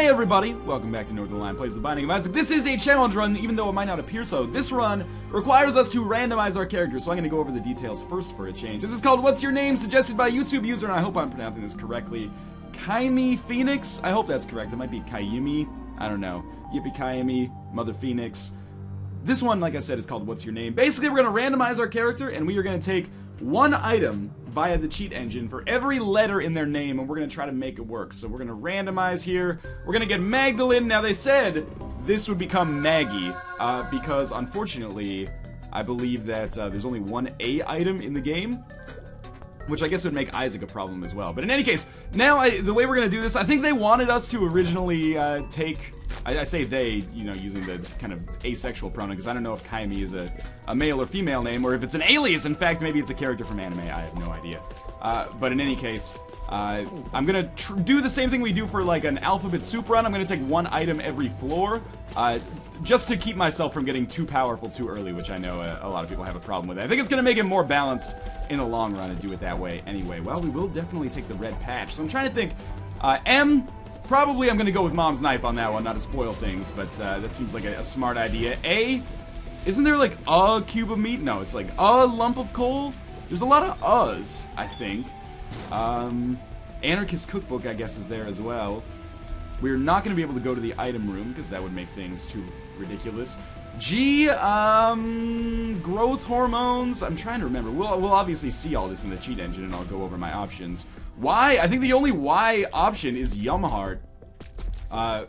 Hey everybody, welcome back to Northern Lion Plays The Binding of Isaac. This is a challenge run, even though it might not appear so. This run requires us to randomize our characters, so I'm going to go over the details first for a change. This is called What's Your Name, suggested by YouTube user, and I hope I'm pronouncing this correctly. Kaimi Phoenix? I hope that's correct. It might be Kaimi. I don't know. Yippee Kaimi, Mother Phoenix. This one, like I said, is called What's Your Name. Basically, we're going to randomize our character, and we are going to take one item via the cheat engine for every letter in their name, and we're going to try to make it work. So we're going to randomize here. We're going to get Magdalene. Now, they said this would become Maggie, because, unfortunately, I believe that there's only one A item in the game, which I guess would make Isaac a problem as well. But in any case, now the way we're going to do this, I think they wanted us to originally take... I say they, you know, using the kind of asexual pronoun, because I don't know if Kaimi is a male or female name, or if it's an alias. In fact, maybe it's a character from anime. I have no idea. But in any case, I'm going to do the same thing we do for, like, an alphabet soup run. I'm going to take one item every floor, just to keep myself from getting too powerful too early, which I know a lot of people have a problem with. I think it's going to make it more balanced in the long run to do it that way anyway. Well, we will definitely take the red patch. So I'm trying to think, M... Probably I'm going to go with Mom's knife on that one, not to spoil things, but that seems like a smart idea. A, isn't there like a cube of meat? No, it's like a lump of coal? There's a lot of uhs, I think. Anarchist Cookbook, I guess, is there as well. We're not going to be able to go to the item room, because that would make things too ridiculous. G, growth hormones. I'm trying to remember. We'll obviously see all this in the cheat engine, and I'll go over my options. Y, I think the only Y option is Yum Heart,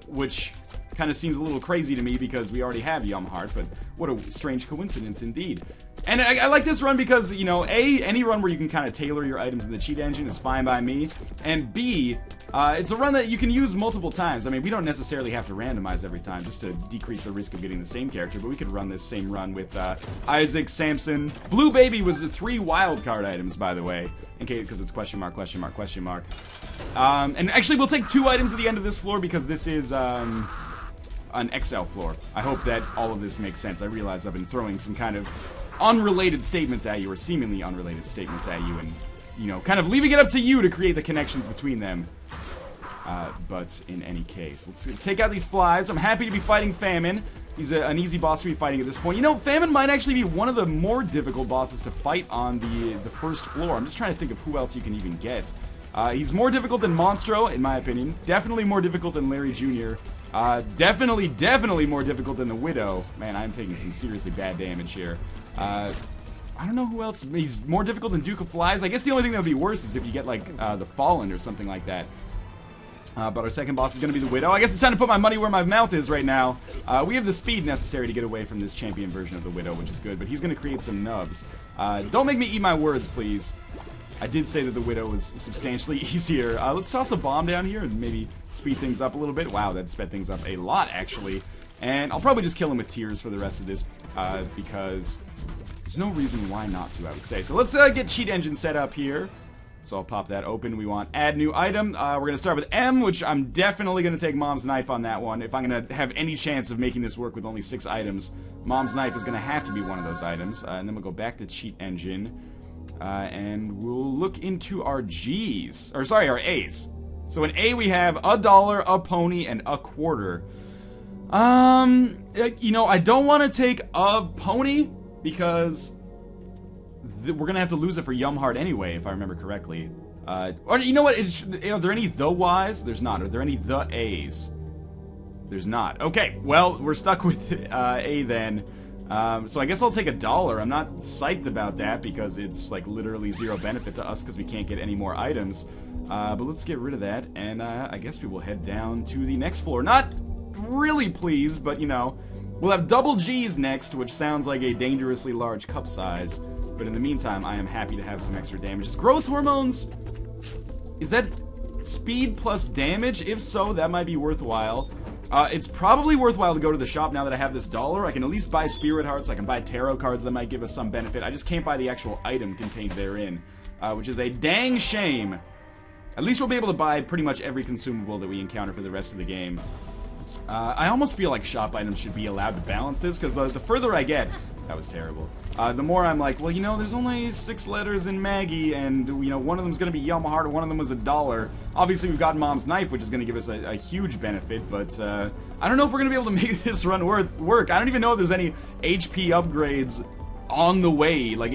which kind of seems a little crazy to me because we already have Yum Heart, but what a strange coincidence indeed. And I like this run because, you know, A, any run where you can kind of tailor your items in the cheat engine is fine by me, and B, it's a run that you can use multiple times. I mean, we don't necessarily have to randomize every time just to decrease the risk of getting the same character, but we could run this same run with Isaac, Samson. Blue Baby was the 3 wildcard items, by the way, in case, because it's question mark, question mark, question mark. And actually, we'll take 2 items at the end of this floor because this is an XL floor. I hope that all of this makes sense. I realize I've been throwing some kind of unrelated statements at you, or seemingly unrelated statements at you, and, you know, kind of leaving it up to you to create the connections between them. But in any case, let's take out these flies. I'm happy to be fighting Famine. He's an easy boss to be fighting at this point. You know, Famine might actually be one of the more difficult bosses to fight on the first floor. I'm just trying to think of who else you can even get. He's more difficult than Monstro, in my opinion. Definitely more difficult than Larry Jr. Definitely more difficult than the Widow. Man, I'm taking some seriously bad damage here. I don't know who else. He's more difficult than Duke of Flies. I guess the only thing that would be worse is if you get, like, the Fallen or something like that. But our second boss is going to be the Widow. I guess it's time to put my money where my mouth is right now. We have the speed necessary to get away from this champion version of the Widow, which is good, but he's going to create some nubs. Don't make me eat my words, please. I did say that the Widow was substantially easier. Let's toss a bomb down here and maybe speed things up a little bit. Wow, that sped things up a lot, actually. And I'll probably just kill him with tears for the rest of this, because there's no reason why not to, I would say. So let's get cheat engine set up here. So I'll pop that open. We want add new item. We're going to start with M, which I'm definitely going to take Mom's knife on that one. If I'm going to have any chance of making this work with only 6 items, Mom's knife is going to have to be one of those items. And then we'll go back to cheat engine. And we'll look into our G's. Or sorry, our A's. So in A we have $1, a pony, and a quarter. You know, I don't want to take a pony because we're going to have to lose it for Yum Heart anyway, if I remember correctly. Or you know what? Are there any the Y's? There's not. Are there any the A's? There's not. Okay, well, we're stuck with A then. So I guess I'll take $1. I'm not psyched about that because it's like literally 0 benefit to us because we can't get any more items. But let's get rid of that, and I guess we will head down to the next floor. Not really pleased, but you know, we'll have double G's next, which sounds like a dangerously large cup size. But in the meantime, I am happy to have some extra damage. Is growth hormones... Is that speed plus damage? If so, that might be worthwhile. It's probably worthwhile to go to the shop now that I have this $1. I can at least buy spirit hearts. I can buy tarot cards that might give us some benefit. I just can't buy the actual item contained therein, which is a dang shame. At least we'll be able to buy pretty much every consumable that we encounter for the rest of the game. I almost feel like shop items should be allowed to balance this, because the further I get, That was terrible. The more I'm like, well, you know, there's only 6 letters in Maggie, and, you know, one of them's gonna be Yum Heart, and one of them was $1. Obviously, we've got Mom's Knife, which is gonna give us a huge benefit, but, I don't know if we're gonna be able to make this run work. I don't even know if there's any HP upgrades on the way. Like,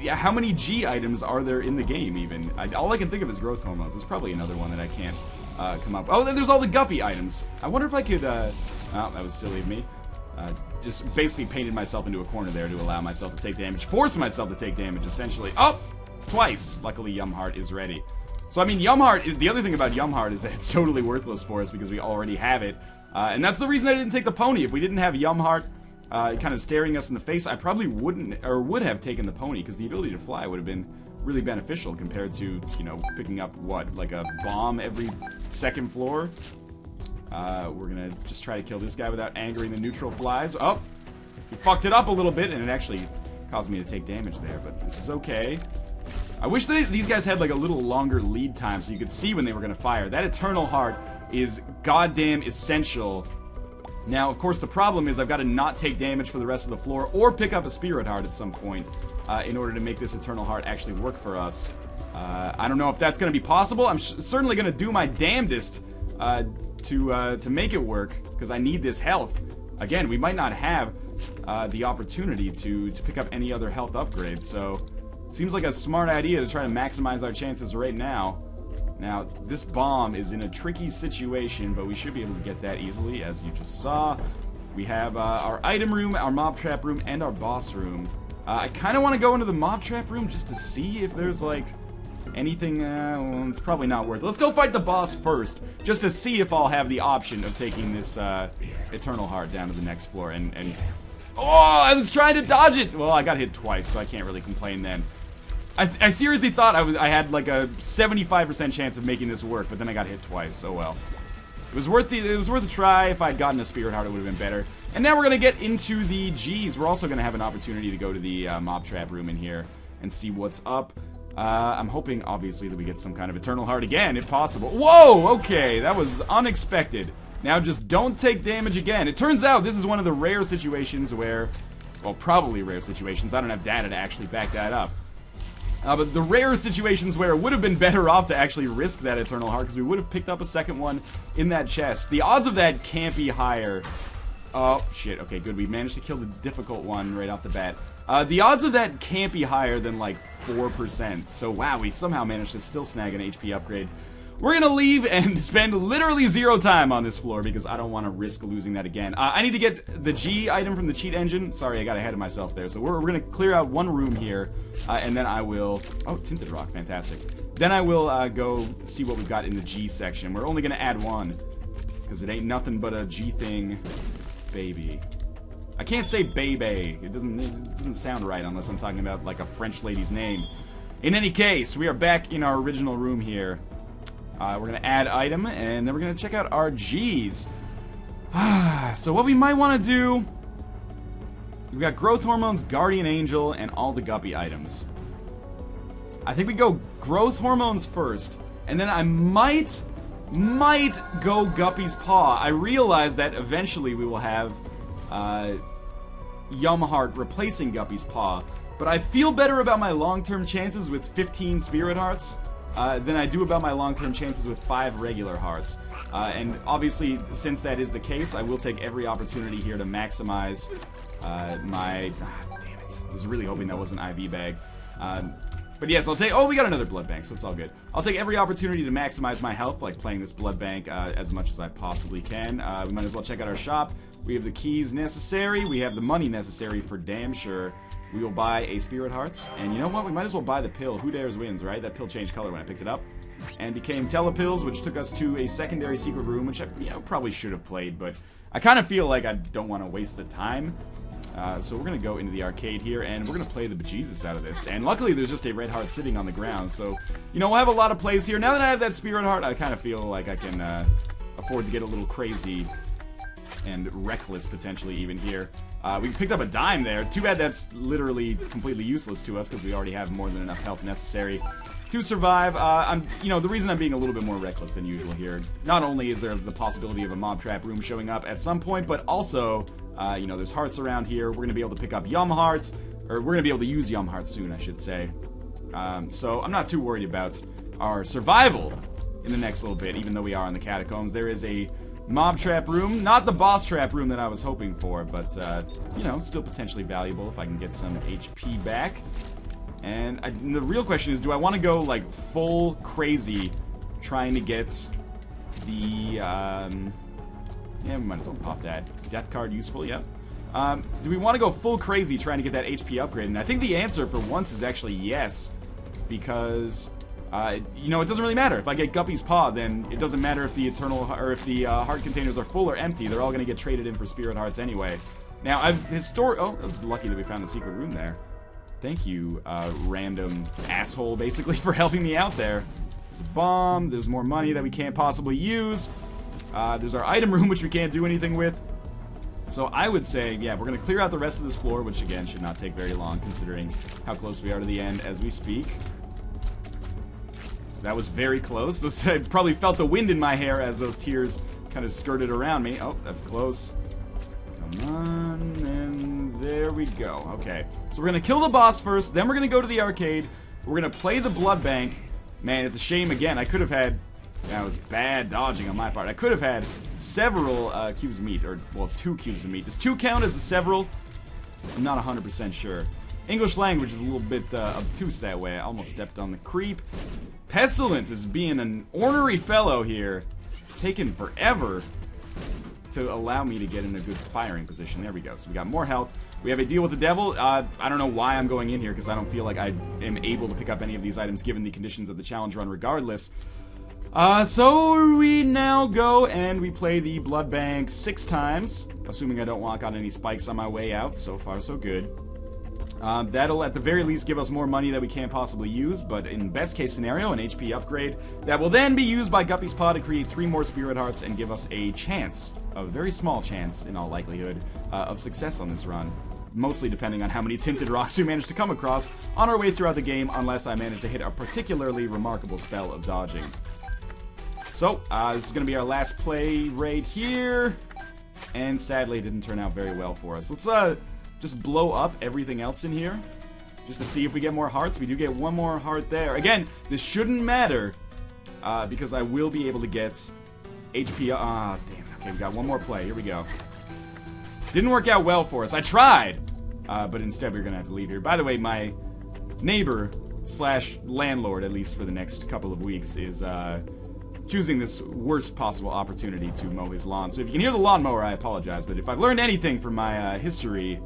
how many G items are there in the game, even? All I can think of is growth hormones. There's probably another one that I can't, come up. Oh, there's all the guppy items. I wonder if I could, oh, that was silly of me. Just basically painted myself into a corner there to allow myself to take damage. Force myself to take damage, essentially. Oh! Twice! Luckily, Yum Heart is ready. So, I mean, Yum Heart, the other thing about Yum Heart is that it's totally worthless for us because we already have it. And that's the reason I didn't take the pony. If we didn't have Yum Heart kind of staring us in the face, I probably wouldn't, or would have taken the pony, because the ability to fly would have been really beneficial compared to, you know, picking up, what, like a bomb every second floor? We're gonna just try to kill this guy without angering the neutral flies. Oh! He fucked it up a little bit, and it actually caused me to take damage there, but this is okay. I wish these guys had, like, a little longer lead time so you could see when they were gonna fire. That Eternal Heart is goddamn essential. Now, of course, the problem is I've got to not take damage for the rest of the floor, or pick up a Spirit Heart at some point, in order to make this Eternal Heart actually work for us. I don't know if that's gonna be possible. I'm certainly gonna do my damnedest, to make it work, because I need this health. Again, we might not have the opportunity to pick up any other health upgrades, so seems like a smart idea to try to maximize our chances right now. Now, this bomb is in a tricky situation, but we should be able to get that easily, as you just saw. We have our item room, our mob trap room, and our boss room. I kind of want to go into the mob trap room just to see if there's, like, anything. Well, it's probably not worth it. Let's go fight the boss first, just to see if I'll have the option of taking this Eternal Heart down to the next floor. And oh, I was trying to dodge it. Well, I got hit twice, so I can't really complain then. I seriously thought I had like a 75% chance of making this work, but then I got hit twice. Oh well. It was worth a try. If I'd gotten a Spirit Heart, it would have been better. And now we're gonna get into the G's. We're also gonna have an opportunity to go to the mob trap room in here and see what's up. I'm hoping, obviously, that we get some kind of Eternal Heart again, if possible. Whoa! Okay, that was unexpected. Now just don't take damage again. It turns out this is one of the rare situations where, well, probably rare situations. I don't have data to actually back that up. But the rare situations where it would have been better off to actually risk that Eternal Heart, because we would have picked up a second one in that chest. The odds of that can't be higher. Oh, shit. Okay, good. We managed to kill the difficult one right off the bat. The odds of that can't be higher than, like, 4%. So, wow, we somehow managed to still snag an HP upgrade. We're gonna leave and spend literally 0 time on this floor because I don't want to risk losing that again. I need to get the G item from the cheat engine. Sorry, I got ahead of myself there. So we're gonna clear out one room here, and then I will... Oh, Tinted Rock, fantastic. Then I will go see what we've got in the G section. We're only gonna add one, because it ain't nothing but a G thing, baby. I can't say baby. It doesn't sound right unless I'm talking about, like, a French lady's name. In any case, we are back in our original room here. We're going to add item, and then we're going to check out our Gs. So what we might want to do... We've got Growth Hormones, Guardian Angel, and all the Guppy items. I think we go Growth Hormones first, and then I might go Guppy's Paw. I realize that eventually we will have Yum Heart replacing Guppy's Paw, but I feel better about my long-term chances with 15 Spirit Hearts than I do about my long-term chances with 5 regular hearts. And obviously, since that is the case, I will take every opportunity here to maximize my... damn it. I was really hoping that was an IV bag. But yes, I'll take... Oh, we got another blood bank, so it's all good. I'll take every opportunity to maximize my health, like playing this blood bank as much as I possibly can. We might as well check out our shop. We have the keys necessary. We have the money necessary for damn sure. We will buy a Spirit Hearts. And you know what? We might as well buy the pill. Who dares wins, right? That pill changed color when I picked it up. And became Telepills, which took us to a secondary secret room, which I probably should have played, but I kind of feel like I don't want to waste the time. So we're going to go into the arcade here, and we're going to play the bejesus out of this. And luckily, there's just a red heart sitting on the ground, so, you know, we'll have a lot of plays here. Now that I have that Spirit Heart, I kind of feel like I can afford to get a little crazy and reckless, potentially, even here. We picked up a dime there. Too bad that's literally completely useless to us, because we already have more than enough health necessary to survive. The reason I'm being a little bit more reckless than usual here, not only is there the possibility of a mob trap room showing up at some point, but also, there's hearts around here. We're going to be able to pick up Yum Hearts, or we're going to be able to use Yum Hearts soon, I should say. So I'm not too worried about our survival in the next little bit, even though we are in the Catacombs. There is a mob trap room, not the boss trap room that I was hoping for, but, still potentially valuable if I can get some HP back. And the real question is, do I want to go, like, full crazy trying to get the, yeah, we might as well pop that. Death card useful, yep. Do we want to go full crazy trying to get that HP upgrade? And I think the answer for once is actually yes, because, it doesn't really matter. If I get Guppy's Paw, then it doesn't matter if the heart containers are full or empty. They're all going to get traded in for Spirit Hearts anyway. Now, oh, it was lucky that we found the secret room there. Thank you, random asshole, basically, for helping me out there. There's a bomb, there's more money that we can't possibly use. There's our item room, which we can't do anything with. So I would say, yeah, we're going to clear out the rest of this floor, which, again, should not take very long, considering how close we are to the end as we speak. That was very close. I probably felt the wind in my hair as those tears kind of skirted around me. Oh, that's close. Come on, and there we go. Okay, so we're going to kill the boss first, then we're going to go to the arcade. We're going to play the blood bank. Man, it's a shame again. I could have had... That was bad dodging on my part. I could have had several cubes of meat, or, well, 2 cubes of meat. Does 2 count as a several? I'm not 100% sure. English language is a little bit obtuse that way. I almost stepped on the creep. Pestilence is being an ornery fellow here. Taking forever to allow me to get in a good firing position. There we go. So we got more health. We have a deal with the devil. I don't know why I'm going in here, because I don't feel like I am able to pick up any of these items given the conditions of the challenge run regardless. So we now go and we play the blood bank 6 times, assuming I don't walk on any spikes on my way out. So far, so good. That'll at the very least give us more money that we can't possibly use, but in best case scenario, an HP upgrade that will then be used by Guppy's Paw to create 3 more Spirit Hearts and give us a chance, a very small chance in all likelihood, of success on this run. Mostly depending on how many tinted rocks we manage to come across on our way throughout the game, unless I manage to hit a particularly remarkable spell of dodging. So, this is going to be our last play right here, and sadly it didn't turn out very well for us. Let's just blow up everything else in here, just to see if we get more hearts. We do get 1 more heart there. Again, this shouldn't matter, because I will be able to get HP. Damn. Okay, we got 1 more play. Here we go. Didn't work out well for us. I tried, but instead we're going to have to leave here. By the way, my neighbor / landlord, at least for the next couple of weeks, is choosing this worst possible opportunity to mow his lawn. So if you can hear the lawnmower, I apologize, but if I've learned anything from my history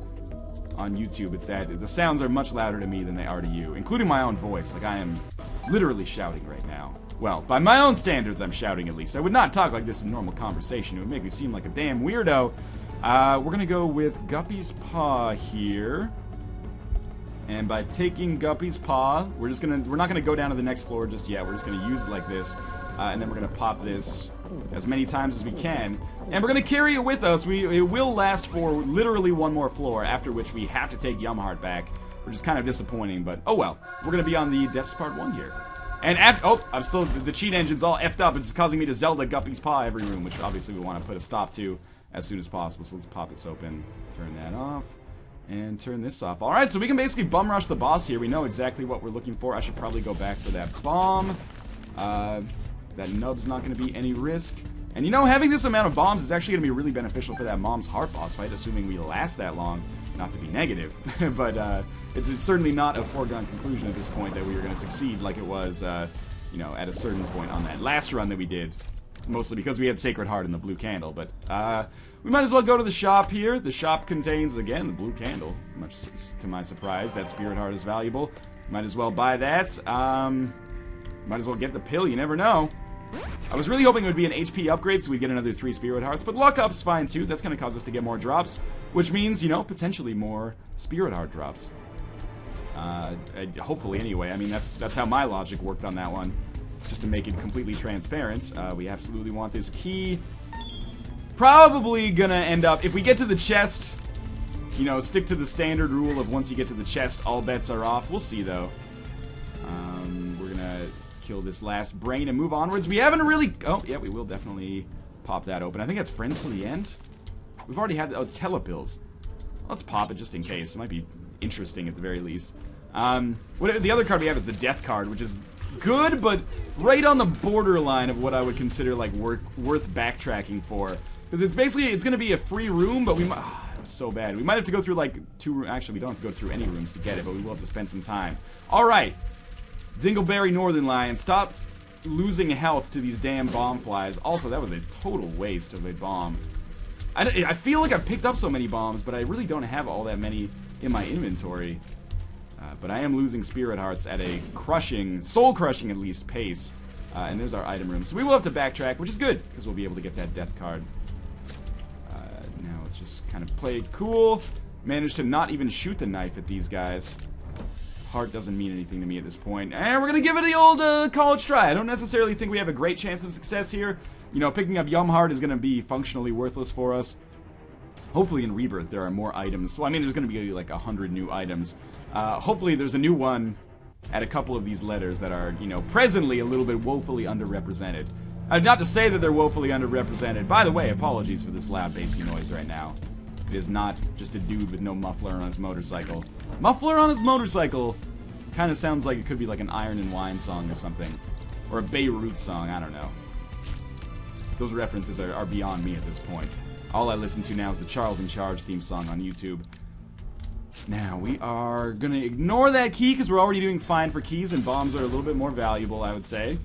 on YouTube, it's that the sounds are much louder to me than they are to you, including my own voice. Like, I am literally shouting right now. Well, by my own standards, I'm shouting at least. I would not talk like this in normal conversation. It would make me seem like a damn weirdo. We're gonna go with Guppy's Paw here. And by taking Guppy's Paw, we're not gonna go down to the next floor just yet. We're just gonna use it like this. And then we're going to pop this as many times as we can. And we're going to carry it with us. It will last for literally 1 more floor, after which we have to take Yum Heart back, which is kind of disappointing, but oh well. We're going to be on the Depths Part 1 here. And I'm still, the cheat engine's all effed up. It's causing me to Zelda Guppy's Paw every room, which obviously we want to put a stop to as soon as possible. So let's pop this open, turn that off, and turn this off. Alright, so we can basically bum rush the boss here. We know exactly what we're looking for. I should probably go back for that bomb. That nub's not going to be any risk. And having this amount of bombs is actually going to be really beneficial for that Mom's Heart boss fight, assuming we last that long. Not to be negative, but it's certainly not a foregone conclusion at this point that we were going to succeed like it was, at a certain point on that last run that we did. Mostly because we had Sacred Heart and the blue candle, but we might as well go to the shop here. The shop contains, again, the blue candle. Much to my surprise, that Spirit Heart is valuable. Might as well buy that. Might as well get the pill, you never know. I was really hoping it would be an HP upgrade so we'd get another 3 Spirit Hearts, but Luck Up's fine too. That's going to cause us to get more drops, which means, potentially more Spirit Heart drops. Hopefully, anyway. I mean, that's how my logic worked on that one. Just to make it completely transparent, we absolutely want this key. Probably gonna end up, if we get to the chest, stick to the standard rule of once you get to the chest, all bets are off. We'll see, though. We're gonna kill this last brain and move onwards. We haven't really... Oh, yeah, we will definitely pop that open. I think that's friends till the end. We've already had... Oh, it's telepills. Let's pop it just in case. It might be interesting at the very least. The other card we have is the death card, which is good, but right on the borderline of what I would consider like worth backtracking for. Because it's basically, it's going to be a free room, but we might... so bad. We might have to go through like 2... Actually, we don't have to go through any rooms to get it, but we will have to spend some time. Alright. Dingleberry Northern Lion, stop losing health to these damn bomb flies. Also, that was a total waste of a bomb. I feel like I've picked up so many bombs, but I really don't have all that many in my inventory. But I am losing spirit hearts at a crushing, soul-crushing at least, pace. And there's our item room. So we will have to backtrack, which is good, because we'll be able to get that death card. Now let's just kind of play it cool. Manage to not even shoot the knife at these guys. Heart doesn't mean anything to me at this point. And we're going to give it the old college try. I don't necessarily think we have a great chance of success here. You know, picking up Yum Heart is going to be functionally worthless for us. Hopefully in Rebirth there are more items. So, I mean, there's going to be like 100 new items. Hopefully there's a new one at a couple of these letters that are, you know, presently a little bit woefully underrepresented. Not to say that they're woefully underrepresented. By the way, apologies for this loud bassy noise right now. It is not just a dude with no muffler on his motorcycle. Muffler on his motorcycle kind of sounds like it could be like an Iron and Wine song or something. Or a Beirut song, I don't know. Those references are beyond me at this point. All I listen to now is the Charles in Charge theme song on YouTube. Now, we are going to ignore that key because we're already doing fine for keys, and bombs are a little bit more valuable, I would say.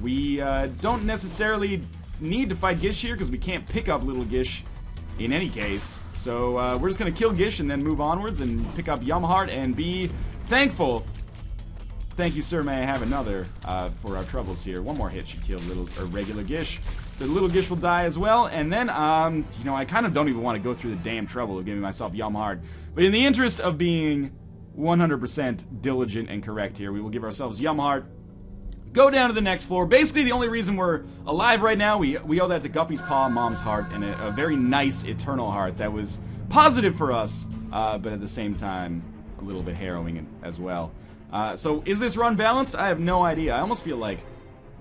We don't necessarily need to fight Gish here because we can't pick up Little Gish in any case. So we're just going to kill Gish and then move onwards and pick up Yum Heart and be thankful. Thank you, sir. May I have another for our troubles here? One more hit should kill regular Gish. The Little Gish will die as well, and then, you know, I kind of don't even want to go through the damn trouble of giving myself Yum Heart. But in the interest of being 100% diligent and correct here, we will give ourselves Yum Heart. Go down to the next floor. Basically, the only reason we're alive right now, we owe that to Guppy's Paw, Mom's Heart, and a very nice Eternal Heart that was positive for us, but at the same time, a little bit harrowing as well. So, is this run balanced? I have no idea. I almost feel like,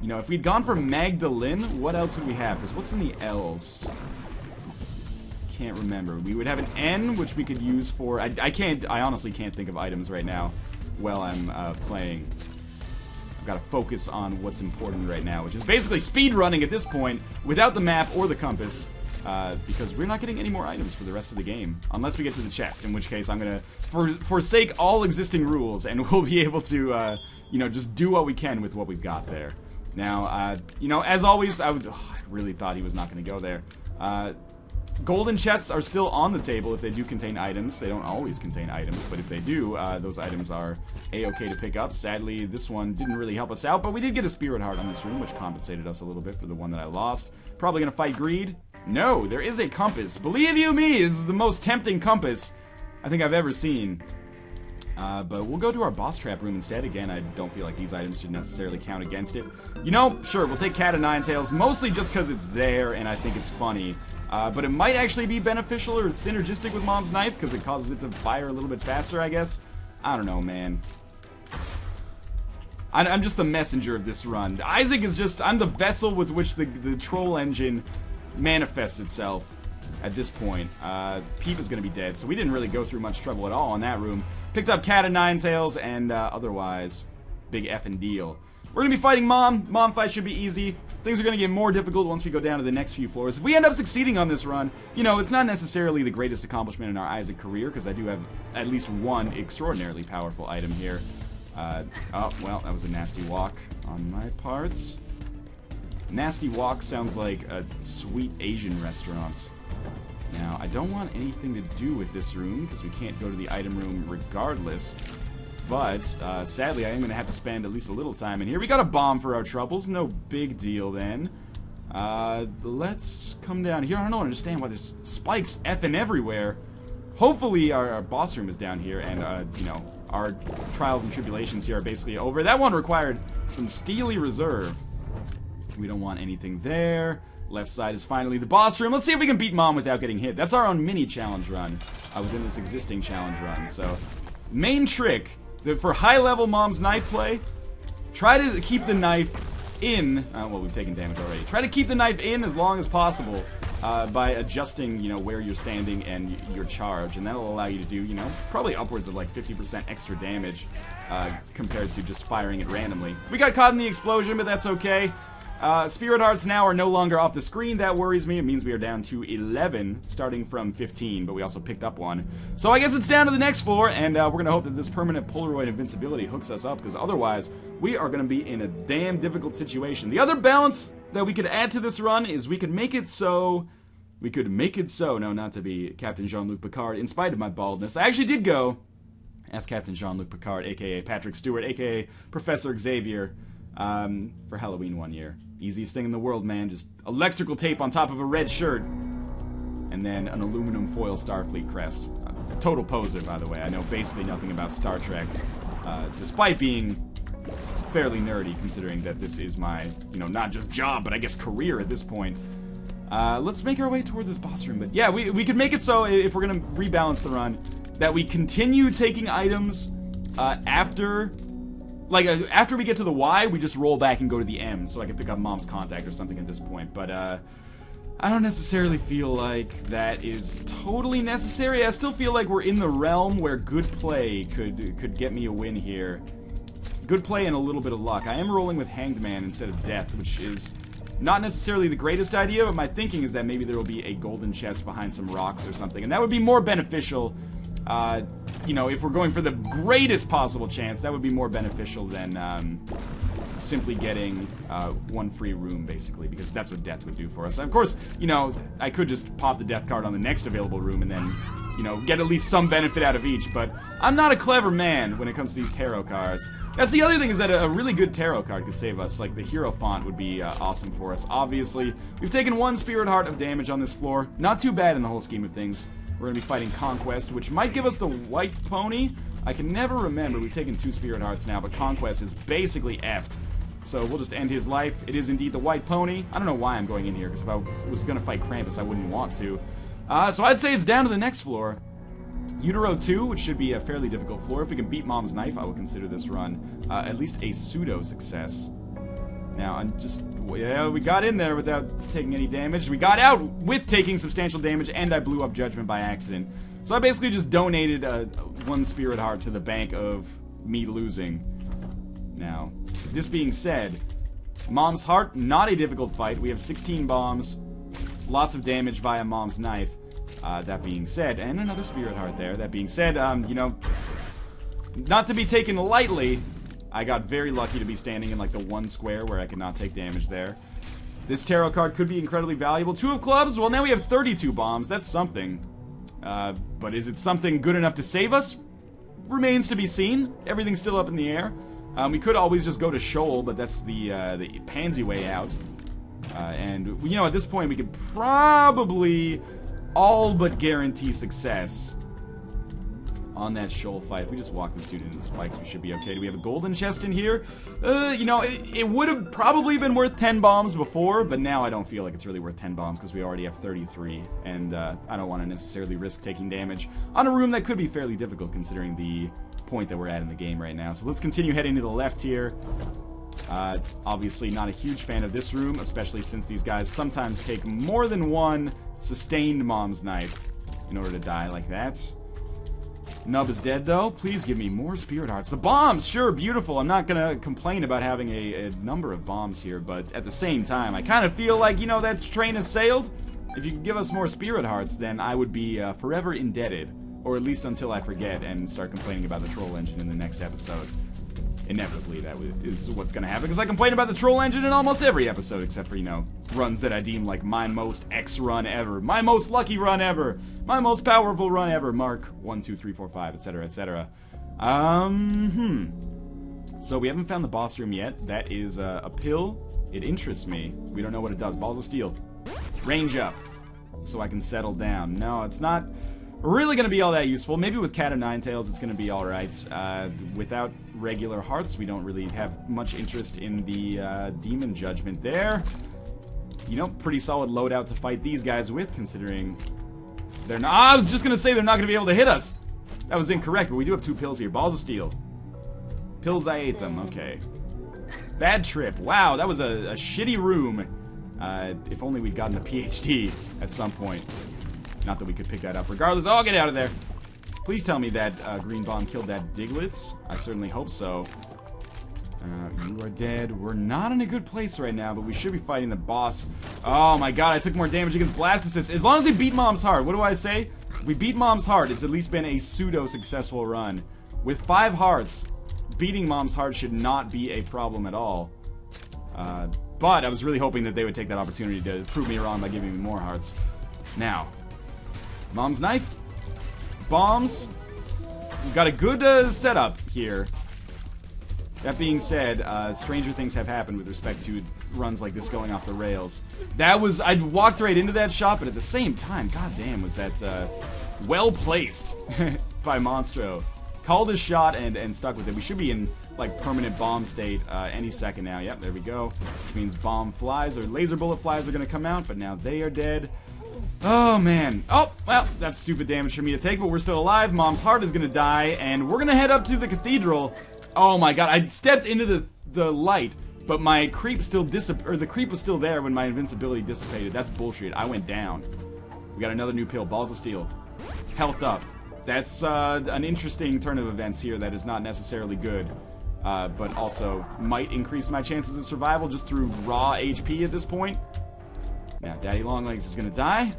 you know, if we'd gone for Magdalene, what else would we have? Because what's in the L's? Can't remember. We would have an N, which we could use for... I honestly can't think of items right now while I'm playing. I've got to focus on what's important right now, which is basically speed running at this point without the map or the compass, because we're not getting any more items for the rest of the game, unless we get to the chest, in which case I'm going to forsake all existing rules, and we'll be able to, you know, just do what we can with what we've got there. Now, you know, as always, I really thought he was not going to go there. Golden chests are still on the table if they do contain items. They don't always contain items, but if they do, those items are a-okay to pick up. Sadly, this one didn't really help us out, but we did get a Spirit Heart on this room, which compensated us a little bit for the one that I lost. Probably going to fight Greed? No, there is a compass. Believe you me, this is the most tempting compass I think I've ever seen. But we'll go to our boss trap room instead. Again, I don't feel like these items should necessarily count against it. You know, sure, we'll take Cat of Nine Tails, mostly just because it's there and I think it's funny. But it might actually be beneficial or synergistic with Mom's Knife because it causes it to fire a little bit faster, I guess. I don't know, man. I'm just the messenger of this run. Isaac is just... I'm the vessel with which the troll engine manifests itself at this point. Peep is going to be dead, so we didn't really go through much trouble at all in that room. Picked up Cat of Nine Tails, and otherwise, big effing deal. We're going to be fighting Mom. Mom fight should be easy. Things are going to get more difficult once we go down to the next few floors. If we end up succeeding on this run, you know, it's not necessarily the greatest accomplishment in our Isaac career, because I do have at least one extraordinarily powerful item here. Oh, well, that was a nasty walk on my parts. Nasty walk sounds like a sweet Asian restaurant. Now, I don't want anything to do with this room, because we can't go to the item room regardless. But, sadly, I am going to have to spend at least a little time in here. We got a bomb for our troubles. No big deal, then. Let's come down here. I don't understand why there's spikes effing everywhere. Hopefully, our boss room is down here, and, you know, our trials and tribulations here are basically over. That one required some steely reserve. We don't want anything there. Left side is finally the boss room. Let's see if we can beat Mom without getting hit. That's our own mini challenge run within this existing challenge run. So, main trick for high-level Mom's Knife play Try to keep the knife in. Well, we've taken damage already. Try to keep the knife in as long as possible by adjusting, where you're standing and your charge, and that'll allow you to do, probably upwards of like 50% extra damage compared to just firing it randomly. We got caught in the explosion, but that's okay. Spirit Hearts now are no longer off the screen. That worries me. It means we are down to 11, starting from 15, but we also picked up one. So I guess it's down to the next floor, and we're going to hope that this permanent Polaroid invincibility hooks us up, because otherwise we are going to be in a damn difficult situation. The other balance that we could add to this run is we could make it so... no, not to be Captain Jean-Luc Picard, in spite of my baldness. I actually did go as Captain Jean-Luc Picard, a.k.a. Patrick Stewart, a.k.a. Professor Xavier, for Halloween one year. Easiest thing in the world, man. Just electrical tape on top of a red shirt. And then an aluminum foil Starfleet crest. Total poser, by the way. I know basically nothing about Star Trek. Despite being fairly nerdy, considering that this is my, not just job, but I guess career at this point. Let's make our way towards this boss room. But yeah, we could make it so, if we're going to rebalance the run, that we continue taking items after... after we get to the Y, we just roll back and go to the M, so I can pick up Mom's contact or something at this point. But, I don't necessarily feel like that is totally necessary. I still feel like we're in the realm where good play could get me a win here. Good play and a little bit of luck. I am rolling with Hanged Man instead of Death, which is not necessarily the greatest idea, but my thinking is that maybe there will be a golden chest behind some rocks or something, and that would be more beneficial. If we're going for the greatest possible chance, that would be more beneficial than simply getting one free room, basically, because that's what Death would do for us. Of course, I could just pop the Death card on the next available room and then, get at least some benefit out of each, but I'm not a clever man when it comes to these tarot cards. That's the other thing, is that a really good tarot card could save us. Like, the hero font would be awesome for us. Obviously, we've taken one Spirit Heart of damage on this floor. Not too bad in the whole scheme of things. We're going to be fighting Conquest, which might give us the White Pony. I can never remember. We've taken 2 Spirit Hearts now, but Conquest is basically effed. So we'll just end his life. It is indeed the White Pony. I don't know why I'm going in here, because if I was going to fight Krampus, I wouldn't want to. So I'd say it's down to the next floor. Utero 2, which should be a fairly difficult floor. If we can beat Mom's Knife, I will consider this run at least a pseudo-success. Now, I'm just... Yeah, we got in there without taking any damage. We got out with taking substantial damage, and I blew up Judgment by accident. So I basically just donated one Spirit Heart to the bank of me losing. Now, this being said, Mom's Heart, not a difficult fight. We have 16 bombs, lots of damage via Mom's Knife. That being said, and another Spirit Heart there. That being said, not to be taken lightly, I got very lucky to be standing in like the one square where I could not take damage there. This tarot card could be incredibly valuable. 2 of clubs, well now we have 32 bombs, that's something. But is it something good enough to save us? Remains to be seen. Everything's still up in the air. We could always just go to Shoal, but that's the pansy way out. And, at this point we could probably all but guarantee success on that Shoal fight. If we just walk this dude into the spikes, we should be okay. Do we have a golden chest in here? It would have probably been worth 10 bombs before, but now I don't feel like it's really worth 10 bombs because we already have 33, and I don't want to necessarily risk taking damage on a room that could be fairly difficult considering the point that we're at in the game right now. So let's continue heading to the left here. Obviously not a huge fan of this room, especially since these guys sometimes take more than one sustained Mom's Knife in order to die like that. Nub is dead, though. Please give me more Spirit Hearts. The bombs, sure, beautiful. I'm not gonna complain about having a number of bombs here, but at the same time, I kind of feel like, that train has sailed. If you could give us more Spirit Hearts, then I would be forever indebted. Or at least until I forget and start complaining about the troll engine in the next episode. Inevitably, that is what's gonna happen, because I complain about the troll engine in almost every episode, except for, runs that I deem like my most X run ever, my most lucky run ever, my most powerful run ever, mark 1, 2, 3, 4, 5, etc., etc. So we haven't found the boss room yet. That is a pill. It interests me. We don't know what it does. Balls of Steel. Range up, so I can settle down. No, it's not really going to be all that useful. Maybe with Cat of Nine Tails it's going to be alright. Without regular hearts, we don't really have much interest in the Demon Judgment there. Pretty solid loadout to fight these guys with, considering they're not... I was just going to say they're not going to be able to hit us. That was incorrect, but we do have 2 pills here. Balls of Steel. Pills, I ate them. Okay. Bad trip. Wow, that was a shitty room. If only we'd gotten a PhD at some point. Not that we could pick that up. Regardless, oh, get out of there. Please tell me that green bomb killed that Diglets. I certainly hope so. You are dead. We're not in a good place right now, but we should be fighting the boss. Oh my god, I took more damage against Blast Assist. As long as we beat Mom's Heart, what do I say? If we beat Mom's Heart, it's at least been a pseudo-successful run. With 5 hearts, beating Mom's Heart should not be a problem at all. But I was really hoping that they would take that opportunity to prove me wrong by giving me more hearts. Now, Mom's Knife, bombs. We've got a good setup here. That being said, stranger things have happened with respect to runs like this going off the rails. That was, I walked right into that shot, but at the same time, goddamn, was that well placed by Monstro. Called his shot and stuck with it. We should be in like permanent bomb state any second now. Yep, there we go. Which means bomb flies or laser bullet flies are gonna come out, but now they are dead. Oh man. Oh, well, that's stupid damage for me to take, but we're still alive. Mom's Heart is gonna die, and we're gonna head up to the Cathedral. Oh my god, I stepped into the light, but my creep still the creep was still there when my invincibility dissipated. That's bullshit. I went down. We got another new pill, Balls of Steel. Health up. That's an interesting turn of events here that is not necessarily good, but also might increase my chances of survival just through raw HP at this point. Now, Daddy Longlegs is gonna die.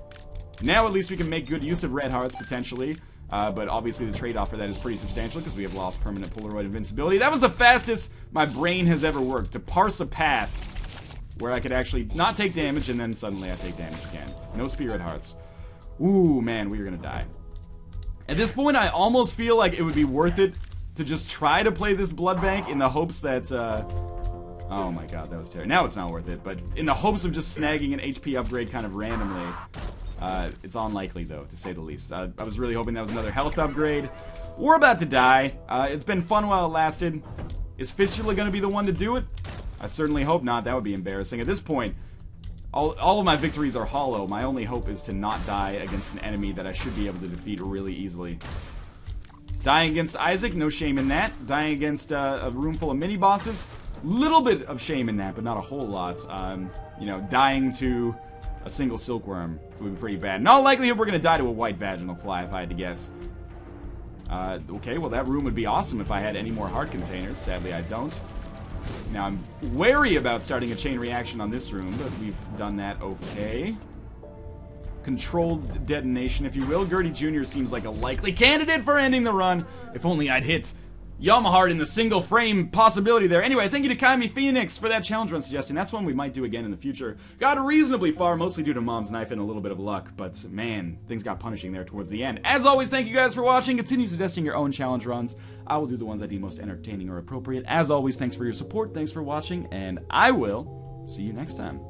Now at least we can make good use of red hearts, potentially. But obviously the trade-off for that is pretty substantial because we have lost permanent Polaroid invincibility. That was the fastest my brain has ever worked, to parse a path where I could actually not take damage and then suddenly I take damage again. No spirit hearts. Ooh, man, we are gonna die. At this point, I almost feel like it would be worth it to just try to play this blood bank in the hopes that, oh my god, that was terrible. Now it's not worth it, but in the hopes of just snagging an HP upgrade kind of randomly. It's unlikely, though, to say the least. I was really hoping that was another health upgrade. We're about to die. It's been fun while it lasted. Is Fistula going to be the one to do it? I certainly hope not. That would be embarrassing. At this point, all of my victories are hollow. My only hope is to not die against an enemy that I should be able to defeat really easily. Dying against Isaac, no shame in that. Dying against a room full of mini-bosses, little bit of shame in that, but not a whole lot. You know, dying to a single silkworm would be pretty bad. In all likelihood, we're going to die to a white vaginal fly, if I had to guess. Okay, well, that room would be awesome if I had any more heart containers. Sadly, I don't. Now, I'm wary about starting a chain reaction on this room, but we've done that okay. Controlled detonation, if you will. Gertie Jr. seems like a likely candidate for ending the run. If only I'd hit Yamahart in the single frame possibility there. Anyway, thank you to Kaimi Phoenix for that challenge run suggestion. That's one we might do again in the future. Got reasonably far, mostly due to Mom's Knife and a little bit of luck, but man, things got punishing there towards the end. As always, thank you guys for watching. Continue suggesting your own challenge runs. I will do the ones I deem most entertaining or appropriate. As always, thanks for your support, thanks for watching, and I will see you next time.